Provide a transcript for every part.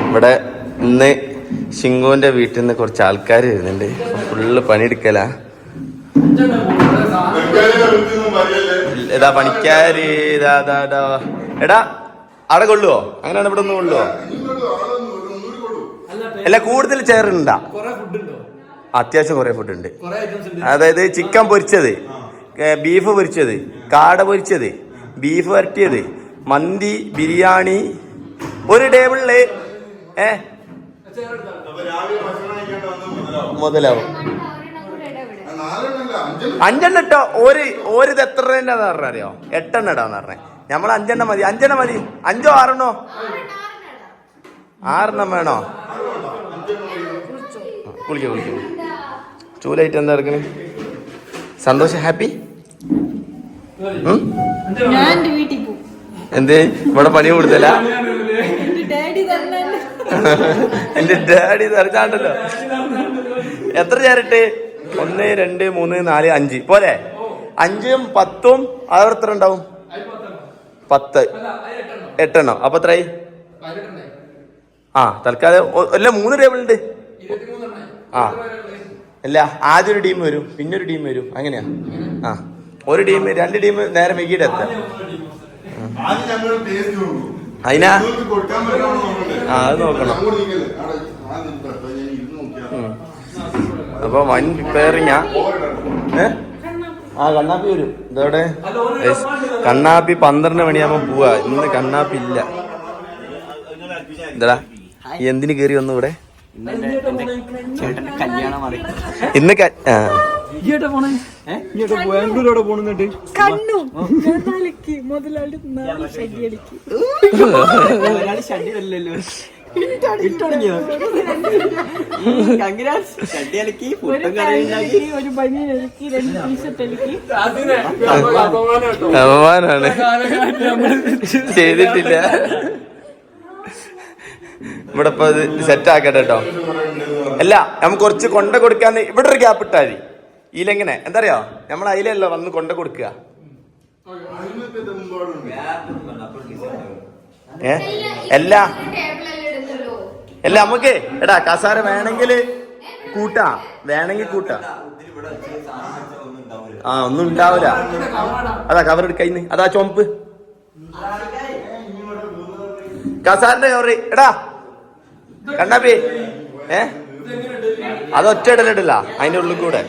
ഇവിടെ ഇന്ന് ഷിങ്കുവിന്റെ വീട്ടിൽ നിന്ന് കുറച്ച് ആൾക്കാർ വരുന്നുണ്ട്. ഫുള്ള് പണിയെടുക്കലാ. ഇതാ പണിക്കാര് എടാ അവിടെ കൊള്ളുവോ? അങ്ങനെയാണ് ഇവിടെ ഒന്ന് കൊള്ളുവോ? അല്ല കൂടുതൽ ചെയറുണ്ടാ? അത്യാവശ്യം കുറെ ഫുഡ് ഉണ്ട്. അതായത് ചിക്കൻ പൊരിച്ചത്, ബീഫ് പൊരിച്ചത്, കാട പൊരിച്ചത്, ബീഫ് വരട്ടിയത്, മന്തി, ബിരിയാണി. ഒരു ടേബിളില് മുതലാവും. 5 എണ്ണം ഇട്ടോ. ഇത് എത്ര രൂപ അറിയോ? 8 എണ്ണം ഇടാന്ന് പറഞ്ഞേ. നമ്മൾ 5 എണ്ണം മതി. 5 എണ്ണം മതി. 5 6 എണ്ണോ? 6 എണ്ണം വേണോ? കുളിക്കും. ചൂലായിട്ട് എന്താ എടുക്കണേ? സന്തോഷം, ഹാപ്പി? എന്തേ ഇവിടെ പണി കൊടുത്തല്ല? എന്റെ ഡാഡി തെരഞ്ഞാണ്ടല്ലോ. എത്ര ചേരട്ട്? 1 2 3 4 5 പോലെ. 5 ഉം 10ഉം അവർ എത്ര ഉണ്ടാവും? 10 8 എണ്ണം. അപ്പൊ എത്രയായി? തൽക്കാലം അല്ല 3 ടേബിൾ ഉണ്ട്. അല്ല ആദ്യം ഒരു ടീം വരും, പിന്നെ ഒരു ടീം വരും. അങ്ങനെയാ? ഒരു ടീം 2 ടീം നേരെ വൈകിട്ട് എത്താം. അതിനാ അത് നോക്കണം. അപ്പൊ വൻ പ്രിപ്പയറിങ്ങാ. കണ്ണാപ്പി വരും. ഇതോടെ കണ്ണാപ്പി 12 മണിയാകുമ്പോ പോവാ. ഇന്ന് കണ്ണാപ്പി ഇല്ല. എന്താടാ എന്തിന് കേറി വന്നു ഇവിടെ? ഇന്ന് ബാംഗ്ലൂരോടെ പോണിട്ട് അപമാനാണ്. ചെയ്തിട്ടില്ല. ഇവിടെ ഇപ്പൊ സെറ്റ് ആക്കട്ടെ കേട്ടോ. അല്ല നമുക്ക് കുറച്ച് കൊണ്ട കൊടുക്കാന്ന് ഇവിടെ ഒരു ഗ്യാപ്പ് ഇട്ടാ മതി. ഇതിലെങ്ങനെ എന്താ അറിയോ? നമ്മൾ അതിലല്ലോ വന്ന് കൊണ്ട കൊടുക്കുക. അല്ല നമുക്ക് എടാ കസാര വേണമെങ്കിൽ കൂട്ടാ. ഒന്നും ഉണ്ടാവില്ല. അതാ കവർ എടുക്കയിന്ന്. അതാ ചുമപ്പ് കസാറിന്റെ കവറ്. എടാ കണ്ണാപ്പി അത് ഒറ്റ ഇടലിടില്ല. അതിന്റെ ഉള്ളിൽ കൂടെ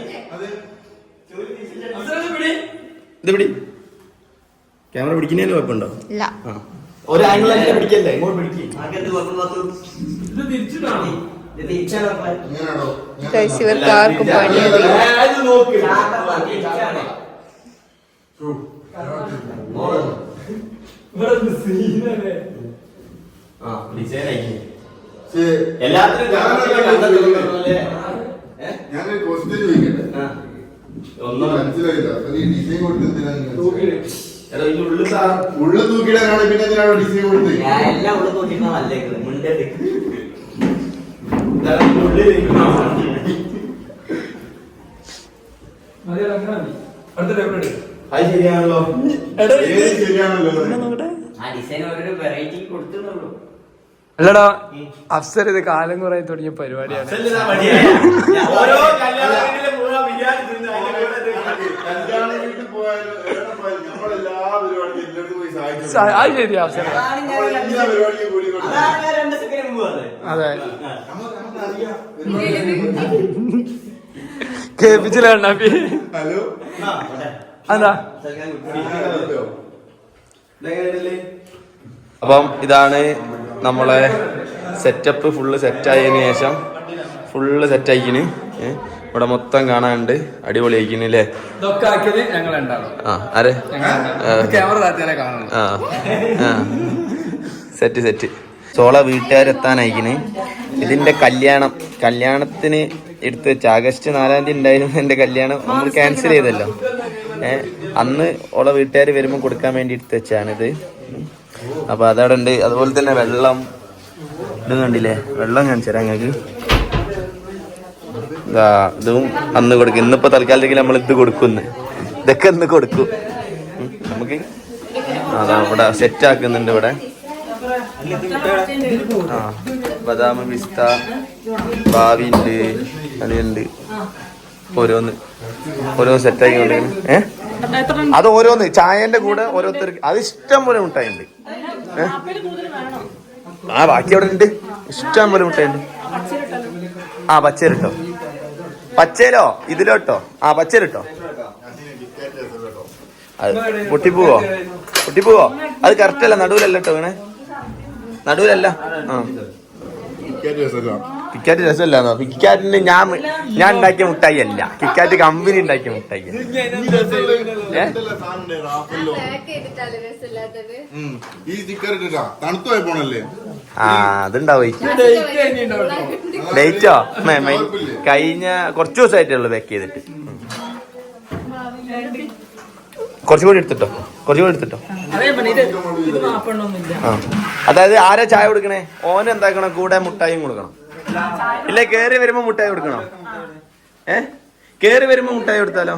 ഇത് പിടി. ക്യാമറ പിടിക്കുന്നതിന് കുഴപ്പമുണ്ടോ? ഒരു ആംഗിൾ തന്നെ പിടിക്കല്ലേ? ഇങ്ങോട്ട് പിടിക്കും. ഇവർക്ക് ആർക്കും പണിയറിയില്ല. ഞാനൊരു ക്വസ്റ്റ്യൻ ചോദിക്കട്ടെ. ഒന്നും മനസ്സിലായില്ല. ഡിസൈൻ ഉള്ള തൂക്കിയിടാനാണ്. പിന്നെ എന്തിനാണോ ഡിസൈൻ കൊടുത്തത്? എല്ലാം ഉള്ള തൂക്കിട്ടല്ലേ മുണ്ടേ. ശരിയാണല്ലോ. അല്ലടാ അഫ്സർ, ഇത് കാലം കുറെ തുടങ്ങിയ പരിപാടിയാണ്. അത് ശരിയാ അഫ്സർ. അതെ കേപ്പിച്ചില്ല കണ്ണാപ്പി. അതാ അപ്പം ഇതാണ് നമ്മളെ സെറ്റപ്പ്. ഫുള്ള് സെറ്റായതിനു ശേഷം ഫുള്ള് സെറ്റായിക്കിന്. ഇവിടെ മൊത്തം കാണാനുണ്ട്. അടിപൊളി ആയിക്കിന് അല്ലേ? സെറ്റ് സോള വീട്ടുകാരെത്താനായിക്കിന്. ഇതിന്റെ കല്യാണത്തിന് എടുത്ത് വെച്ച ആഗസ്റ്റ് 4 ഉണ്ടായിരുന്നു എന്റെ കല്യാണം. നമ്മൾ ക്യാൻസൽ ചെയ്തല്ലോ. അന്ന് ഓളെ വീട്ടുകാർ വരുമ്പോൾ കൊടുക്കാൻ വേണ്ടി എടുത്ത് വെച്ചാണിത്. അപ്പൊ അതവിടെ ഉണ്ട്. അതുപോലെ തന്നെ വെള്ളം ഇതും കണ്ടില്ലേ? വെള്ളം കാണിച്ചു തരാം ഞങ്ങൾക്ക്. ഇതും അന്ന് കൊടുക്കും. ഇന്നിപ്പോ തൽക്കാലത്തേക്ക് നമ്മൾ ഇത് കൊടുക്കുന്നു. ഇതൊക്കെ ഇന്ന് കൊടുക്കും നമുക്ക്. അതാ ഇവിടെ സെറ്റ് ആക്കുന്നുണ്ട്. ഇവിടെ ആ ബദാം പിസ്ത ഭാവിയുണ്ട് അതിലുണ്ട് ഓരോ സെറ്റാക്കി കൊണ്ടിരിക്കുന്നു. അത് ഓരോന്ന് ചായന്റെ കൂടെ ഓരോരുത്തർക്ക് അത് ഇഷ്ടം പോലെ മുട്ടായി ഉണ്ട്. ആ ബാക്കി അവിടെ ഉണ്ട് ഇഷ്ടം പോലെ മുട്ടായി ഉണ്ട്. ആ പച്ചരിട്ടോ പച്ചയിലോ ഇതിലോട്ടോ ആ പച്ചരിട്ടോ. അത് പൊട്ടിപ്പോവോ അത് കറക്റ്റ് അല്ല നടുവിലല്ല കേട്ടോ വീണേ നടുവിലല്ല. ആ കിക്കാറ്റ് രസമല്ലാന്നോ? കിക്കാറ്റിന് ഞാൻ ഉണ്ടാക്കിയ മുട്ടായി അല്ല, കിക്കാറ്റ് കമ്പനി ഉണ്ടാക്കിയ മുട്ടായി. ആ അതുണ്ടാവും ഡേറ്റോ കഴിഞ്ഞ കുറച്ച് ദിവസമായിട്ടുള്ളൂ പാക്ക് ചെയ്തിട്ട്. കുറച്ചുകൂടി എടുത്തിട്ടോ ആ അതായത് ആരാ ചായ കൊടുക്കണേ ഓന് എന്താക്കണം കൂടെ മുട്ടായും കൊടുക്കണം. ഇല്ല കേറി വരുമ്പോ മുട്ടായി കൊടുക്കണോ? കേറി വരുമ്പോ മുട്ടായി കൊടുത്താലോ?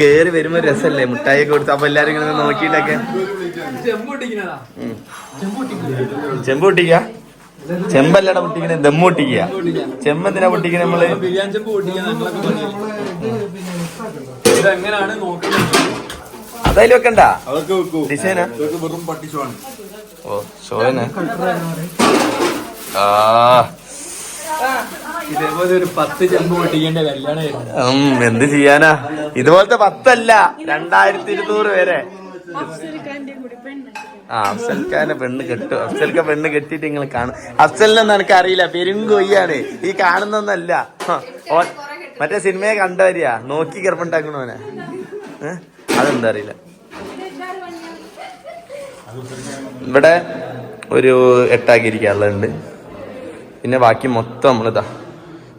കേറി വരുമ്പോ രസല്ലേ മുട്ടായി ഒക്കെ കൊടുത്ത? അപ്പൊ എല്ലാരും ഇങ്ങനെ നോക്കിയിട്ടൊക്കെ ചെമ്പ് പൊട്ടിക്ക. ചെമ്പല്ലട പൊട്ടിക്കണേ ദമ്മ് പൊട്ടിക്കുക. ചെമ്പെന്തിനാ പൊട്ടിക്കണേ നമ്മള്? അതായാലും വെക്കണ്ട ഡിസൈനാ. ഓ ഷോയന ഇതേപോലെ ഒരു 10 ചെമ്പ് പൊട്ടിക്കേണ്ട കല്യാണം. എന്ത് ചെയ്യാനാ? ഇതുപോലത്തെ 10 അല്ല 2200 വരെ. ആ അഫ്സൽഖാന്റെ പെണ്ണ് കെട്ടു. അഫ്സൽക്ക പെണ്ണ് കെട്ടിട്ട് നിങ്ങൾ കാണും. അഫ്സലിനൊന്നും എനിക്ക് അറിയില്ല, പെരുങ്കൊയ്യാണ് ഈ കാണുന്നൊന്നല്ല. മറ്റേ സിനിമയെ കണ്ടുവരിക നോക്കി കിടപ്പുണ്ടാക്കണോനെ. അതെന്താ അറിയില്ല. ഇവിടെ ഒരു 8 ആക്കിയിരിക്കാറുണ്ട്. പിന്നെ ബാക്കി മൊത്തം നമ്മളിതാ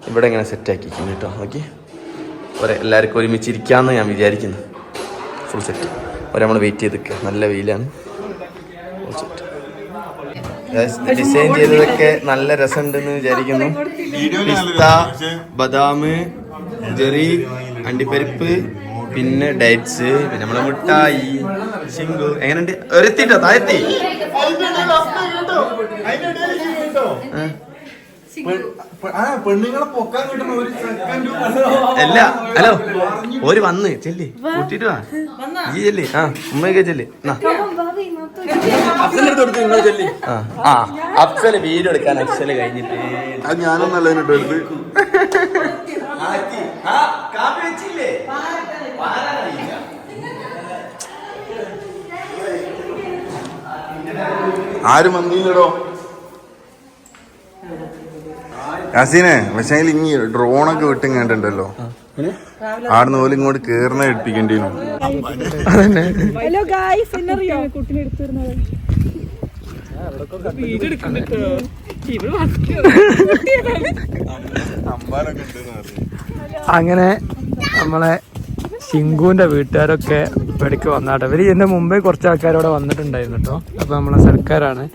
ഇവിടെ ഇങ്ങനെ സെറ്റാക്കി കേട്ടോ. നോക്കി എല്ലാവർക്കും ഒരുമിച്ചിരിക്കാന്ന് ഞാൻ വിചാരിക്കുന്നു. ഫുൾ സെറ്റ് നമ്മൾ വെയിറ്റ് ചെയ്ത് നിൽക്കുക. നല്ല വെയിലാണ്. ഡിസൈൻ ചെയ്തതൊക്കെ നല്ല രസമുണ്ടെന്ന് വിചാരിക്കുന്നു. പിസ്ത ബദാം ജെറി അണ്ടിപ്പരിപ്പ് പിന്നെ ഡേറ്റ്സ് പിന്നെ നമ്മളെ മുട്ടായി ശിങ്കു എങ്ങനെയുണ്ട്? ഒരെത്തിട്ടോ താഴെത്തി അല്ല ഹലോ ഒരു വന്ന് ചെല്ലി കൂട്ടിട്ട് വാ. ഈ ചെല്ലി ആ ഉമ്മയൊക്കെ ചെല്ലി. ആ അഫ്സല് വീഡിയോ എടുക്കാൻ അഫ്സല് കഴിഞ്ഞിട്ട് ഞാനൊന്നല്ല എടുത്ത് ആരും വന്നില്ലടോ യാസീനെ. പക്ഷേ ഇനി ഡ്രോണൊക്കെ വിട്ടും കണ്ടിട്ടുണ്ടല്ലോ, ആടുന്ന് പോലും ഇങ്ങോട്ട് കേറണ എടുപ്പിക്കേണ്ടി വരും. അങ്ങനെ നമ്മളെ ശിങ്കുവിന്റെ വീട്ടുകാരൊക്കെ ഇവിടേക്ക് വന്നാട്ടെ. ഇവര് ഇതിന്റെ മുമ്പേ കുറച്ച് ആൾക്കാരോടെ വന്നിട്ടുണ്ടായിരുന്നു കേട്ടോ. അപ്പൊ നമ്മളെ സർക്കാരാണ്.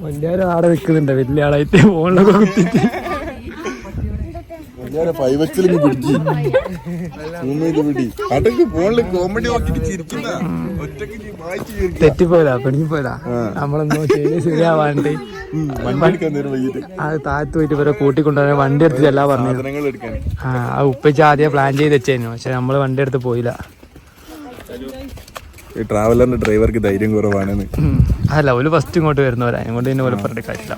വലിയ ആടെ നിൽക്കുന്നുണ്ട്, വലിയ ആളായിട്ട് ഫോണിലൊക്കെ കുത്തിട്ട് തെറ്റിപ്പോരാ പെണിപ്പോരാ. നമ്മളൊന്നും ചെയ്ത് ശരിയാവാണ്ട് അത് താഴത്ത് പോയിട്ട് ഇവരെ കൂട്ടിക്കൊണ്ടുവരാൻ വണ്ടി എടുത്ത് ചെല്ലാ പറഞ്ഞു. ആ ഉപ്പച്ച് ആദ്യം പ്ലാൻ ചെയ്ത് വെച്ചേനു, പക്ഷെ നമ്മള് വണ്ടി എടുത്ത് പോയില്ല. ട്രാവലറിന്റെ ഡ്രൈവർക്ക് ധൈര്യം കുറവാണെന്ന്. അല്ല ഒരു ഫസ്റ്റ് ഇങ്ങോട്ട് വരുന്നവരാ, അതുകൊണ്ട് തന്നെ പോലെ പറഞ്ഞിട്ട് കാര്യമില്ല.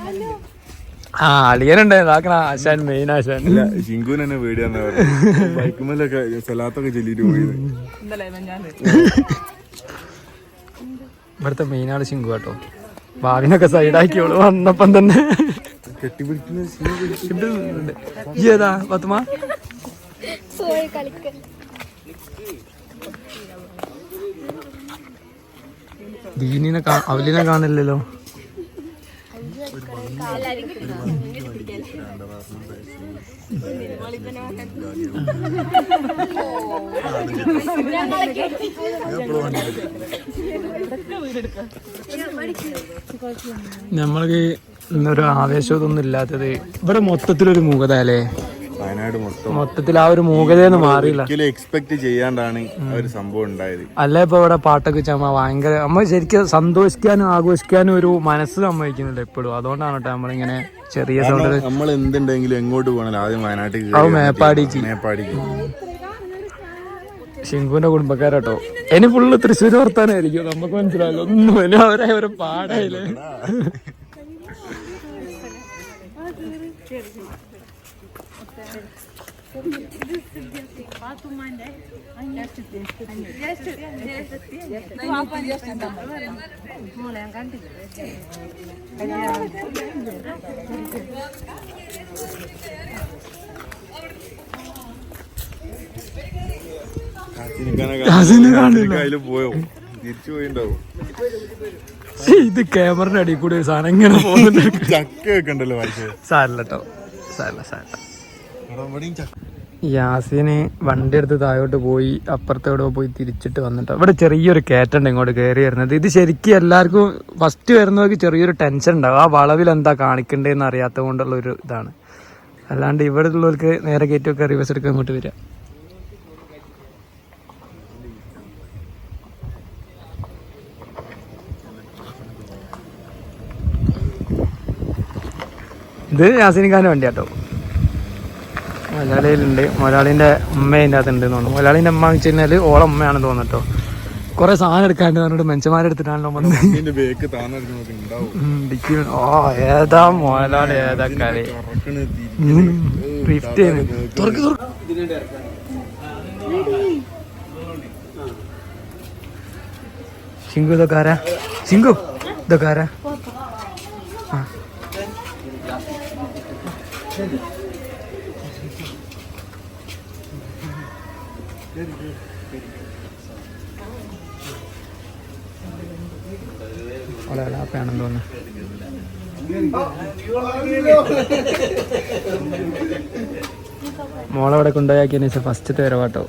ആ അളിയനുണ്ടായിരുന്നു ആശാൻ, മെയിൻ ആശാൻ. ശിങ്കുവിന് തന്നെ പേടിയാന്ന് ബൈക്കുമല്ലൊക്കെ സ്ഥലത്തൊക്കെ ചെല്ലിട്ട് പോയത്. ഇവിടുത്തെ മെയിൻ ആള് ശിങ്കു കേട്ടോ. ഭാവിനൊക്കെ സൈഡാക്കിയോളൂ വന്നപ്പം തന്നെ ഏതാ പത്തുമാ ദീനിനെ അവലിനെ കാണില്ലല്ലോ. നമ്മൾക്ക് ഇന്നൊരു ആവേശമൊന്നും ഇല്ലാത്തത് ഇവിടെ മൊത്തത്തിലൊരു മൂകത അല്ലേ. വയനാട് മൊത്തത്തിൽ ആ ഒരു മൂകതയെന്ന് മാറിയില്ല. ഒരിക്കലും എക്സ്പെക്ട് ചെയ്യാണ്ടാണ് ആ ഒരു സംഭവം ഉണ്ടായത്. അല്ല ഇപ്പൊ ഇവിടെ പാട്ടൊക്കെ വെച്ചാൽ ഭയങ്കര നമ്മൾ ശരിക്കും സന്തോഷിക്കാനും ആഘോഷിക്കാനും ഒരു മനസ്സ് സമ്മതിക്കുന്നില്ല എപ്പോഴും. അതുകൊണ്ടാണ് കേട്ടോ നമ്മളിങ്ങനെ ചെറിയ സൗണ്ട്. നമ്മൾ എന്തുണ്ടെങ്കിലും എങ്ങോട്ട് പോകണല്ലോ ആദ്യം വയനാട്ടിൽ മേപ്പാടിക്ക്. ഷിങ്കുവിന്റെ കുടുംബക്കാരാട്ടോ. ഇനി ഫുള്ള് തൃശ്ശൂർ വർത്താനായിരിക്കും, നമുക്ക് മനസ്സിലാവില്ല ഒന്നും. ഇനി അവരെ ഒരു പാടായില്ലേ. പോയോ തിരിച്ചു പോയിണ്ടാവും. ഇത് ക്യാമറയുടെ അടിയിൽ കൂടി ഒരു സാധനം ഇങ്ങനെ പോകുന്നുണ്ട്. ചക്ക വെക്കണ്ടല്ലോ സാരല്ലോ യാസീന് വണ്ടി എടുത്ത് താഴോട്ട് പോയി അപ്പുറത്തോടെ പോയി തിരിച്ചിട്ട് വന്നിട്ടോ. ഇവിടെ ചെറിയൊരു കയറ്റുണ്ട് ഇങ്ങോട്ട് കയറി വരുന്നത്. ഇത് ശരിക്കും എല്ലാവർക്കും ഫസ്റ്റ് വരുന്നവർക്ക് ചെറിയൊരു ടെൻഷൻ ഉണ്ടാവും, ആ വളവിൽ എന്താ കാണിക്കണ്ടേന്ന് അറിയാത്തത് കൊണ്ടുള്ള ഒരു ഇതാണ്. അല്ലാണ്ട് ഇവിടെ ഉള്ളവർക്ക് നേരെ കയറ്റമൊക്കെ റിവേഴ്സ് എടുക്കാൻ ഇങ്ങോട്ട് വരിക. ഇത് യാസീനിക്കാൻ്റെ വണ്ടിയാട്ടോ. മലയാളിയിലുണ്ട്, മലയാളിൻ്റെ ഉമ്മ അതിൻ്റെ അകത്ത് ഉണ്ട് തോന്നുന്നു. മലയാളിൻ്റെ അമ്മ എന്ന് വെച്ച് കഴിഞ്ഞാൽ ഓളെ ഉമ്മയാണെന്ന് തോന്നട്ടോ. കുറെ സാധനം എടുക്കാണ്ട് പറഞ്ഞിട്ട് മനുഷ്യന്മാരെടുത്തിട്ടാണല്ലോ വന്ന്. ഏതാ മൊലാളി ഏതാ കളി ഡ്രിഫ്റ്റ് ചെയ്യുന്നു. ശിങ്കു ഇതൊക്കെ ആരാ? ശിങ്കു ഇതൊക്കെ ആരാ? ാണെന്ന് തോന്നുന്നു. മോളവിടെ കൊണ്ടുപോയാക്കിയതിന് ശേഷം ഫസ്റ്റത്തെ വരവാട്ടോ.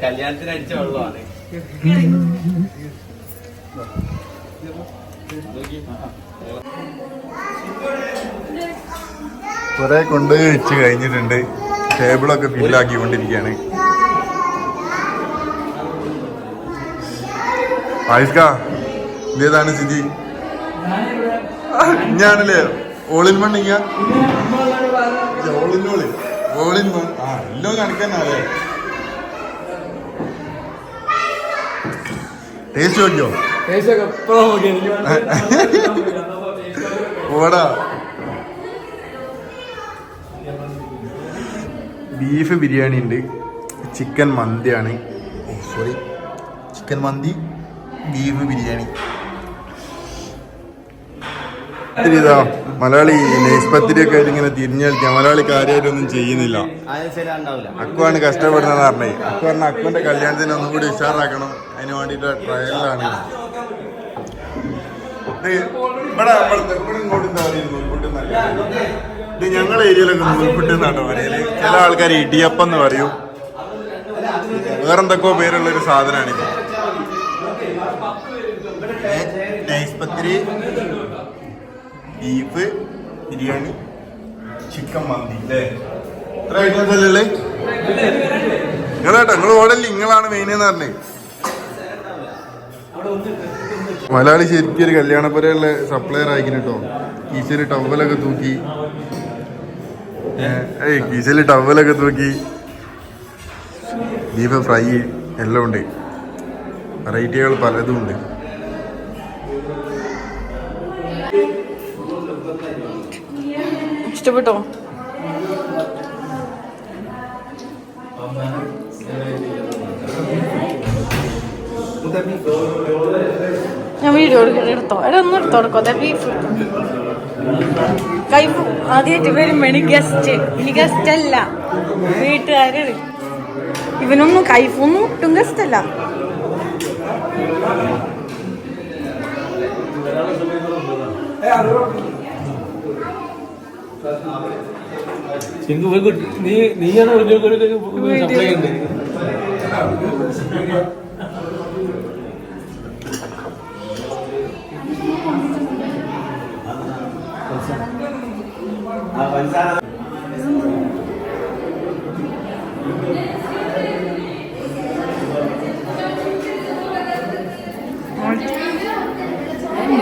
കല്യാണത്തിന് അടിച്ച വെള്ളമാണ്. കുറെ കൊണ്ടുപോയി വെച്ച് കഴിഞ്ഞിട്ടുണ്ട്. ടേബിളൊക്കെ ഫില്ലാക്കിക്കൊണ്ടിരിക്കുകയാണ്. ആയിഷ്കാ ഇതേതാണ് സ്ഥിതി? ഞാനല്ലേ ഓളിൻ മണ്ണിങ്ങ ഓളിൻ മൺ എല്ലാം കണക്കാനല്ലേ. ടേസ്റ്റ് നോക്കിയോ? ഓടാ ബീഫ് ബിരിയാണി ഉണ്ട്, ചിക്കൻ മന്തിയാണ്. സോറി, ചിക്കൻ മന്തി, ബീഫ് ബിരിയാണി. ഇതാ മലയാളി നെയ്സ്പത്തിരിയൊക്കെ ആയിട്ട് ഇങ്ങനെ തിരിഞ്ഞു കളിക്കാം. മലയാളി കാര്യമായിട്ടൊന്നും ചെയ്യുന്നില്ല. അക്കുവാണ് കഷ്ടപ്പെടുന്നതെന്ന് പറഞ്ഞേ. അക്കു പറഞ്ഞ അക്കുവിന്റെ കല്യാണത്തിന് ഒന്നും കൂടി ഉഷാറാക്കണം, അതിന് വേണ്ടിയിട്ട് ട്രയലാണ്. ഇങ്ങോട്ട് എന്താ പറയുക, ഇത് ഞങ്ങളുടെ ഏരിയയിലൊക്കെ നൂൽപുട്ട് എന്നാണ് പറയല്. ചില ആൾക്കാർ ഇടിയപ്പം എന്ന് പറയും, വേറെന്തൊക്കെയോ പേരുള്ളൊരു സാധനമാണിത്. നൈസ്പത്തിരി, ബീഫ് ബിരിയാണി, ചിക്കൻ മന്തി അല്ലേ? ഇത്ര ഐറ്റംസ് അല്ലേ നിങ്ങളേട്ടാ? നിങ്ങൾ ഓടല്ലേ, നിങ്ങളാണ് മെയിനെന്ന് പറഞ്ഞേ. മലയാളി ശരിക്കും ഒരു കല്യാണപ്പുരയുള്ള സപ്ലയർ ആയിക്കിന് കേട്ടോ. കീശയിൽ ടവലൊക്കെ തൂക്കി, കീശയിൽ ടവലൊക്കെ തൂക്കി. ബീഫ് ഫ്രൈ എല്ലാം ഉണ്ട്, വെറൈറ്റികൾ പലതും ഉണ്ട്. ഇഷ്ടപ്പെട്ടോ? ഞാൻ വീഡിയോ എടുത്തോ? ഒന്നും എടുത്തോ കൊടുക്കോ? അതെ ബീഫ് കൈപ്പ് ആദ്യമായിട്ട് വരുമ്പോ ഇനി ഗസ്റ്റ് അല്ല, വീട്ടുകാര്. ഇവനൊന്നും കൈഫൊന്നും ഒട്ടും ഗസ്റ്റ് അല്ല. നീയാണ് സപ്ലൈ ഉണ്ട്.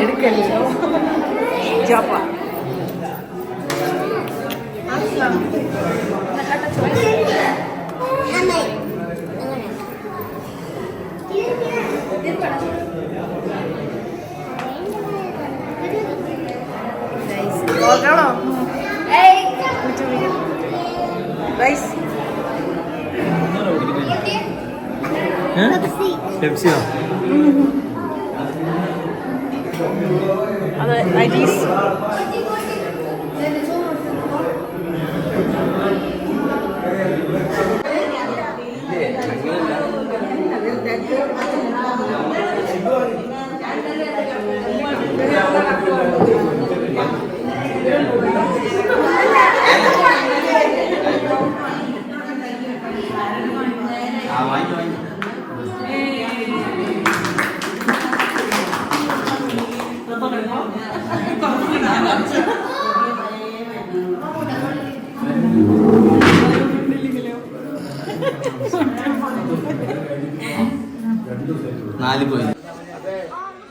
എടുക്കല്ലോ ജാപ്പ പെപ്സിയോ? അത് അരീസ്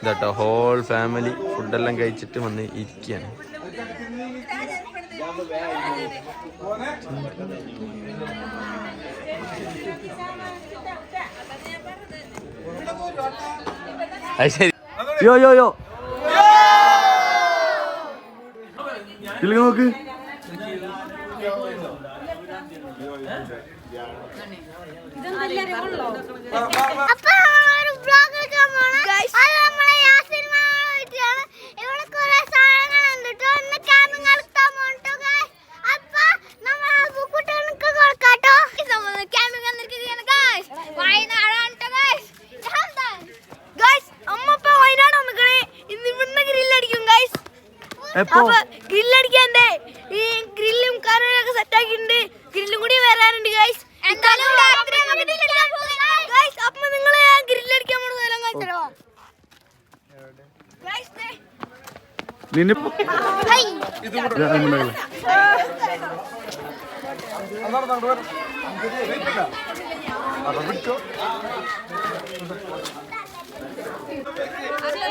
ഇതാട്ടോ ഹോൾ ഫാമിലി ഫുഡെല്ലാം കഴിച്ചിട്ട് വന്ന് ഇരിക്കുകയാണ്. അത് ശരി. യോ യോ യോ ഇല്ലെങ്കിൽ നോക്ക്. ഗ്രില്ലടിക്കാൻ്റെ ഈ ഗ്രില്ലും കറിയൊക്കെ സെറ്റ് ആക്കിയിട്ടുണ്ട്. ഗ്രില്ലും കൂടി വരാനുണ്ട് ഗൈസ്. അപ്പൊ നിങ്ങള് ഗ്രില്ലടിക്കാൻ പോണ സ്ഥലം കാണിച്ചോ. നിന്നെ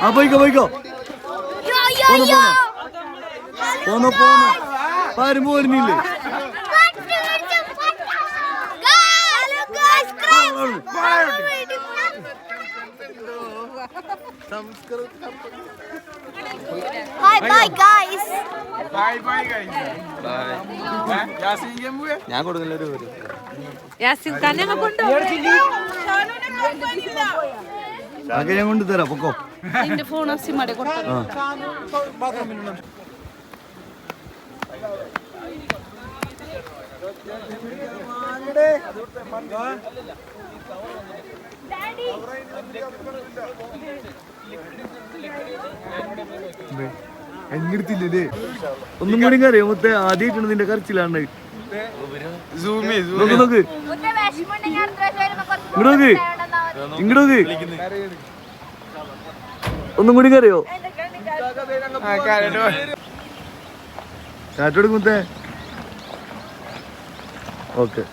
ആ പോയിക്കോ പോയിക്കോ പോന്നോ പോന്നോ പാരും പോരുന്നില്ലേ. ഞാൻ കൊടുക്കുന്നൊരു അതൊക്കെ ഞാൻ കൊണ്ടുതരാം പൊക്കോ. ഫോൺ സിമ്മടെ കൊടുത്തു. എങ്ങെടുത്തില്ലേ ഒന്നും കൂടി അറിയോ മുത്തേ ആദ്യമായിട്ടാണ് നിന്റെ കരച്ചിലാണ്. നോക്ക് നോക്ക് ഇങ്ങോട്ട് ഇങ്ങോട്ട് ഒന്നും കൂടി അറിയോ കാറ്റെടുക്കും മുത്തേ. ഓക്കെ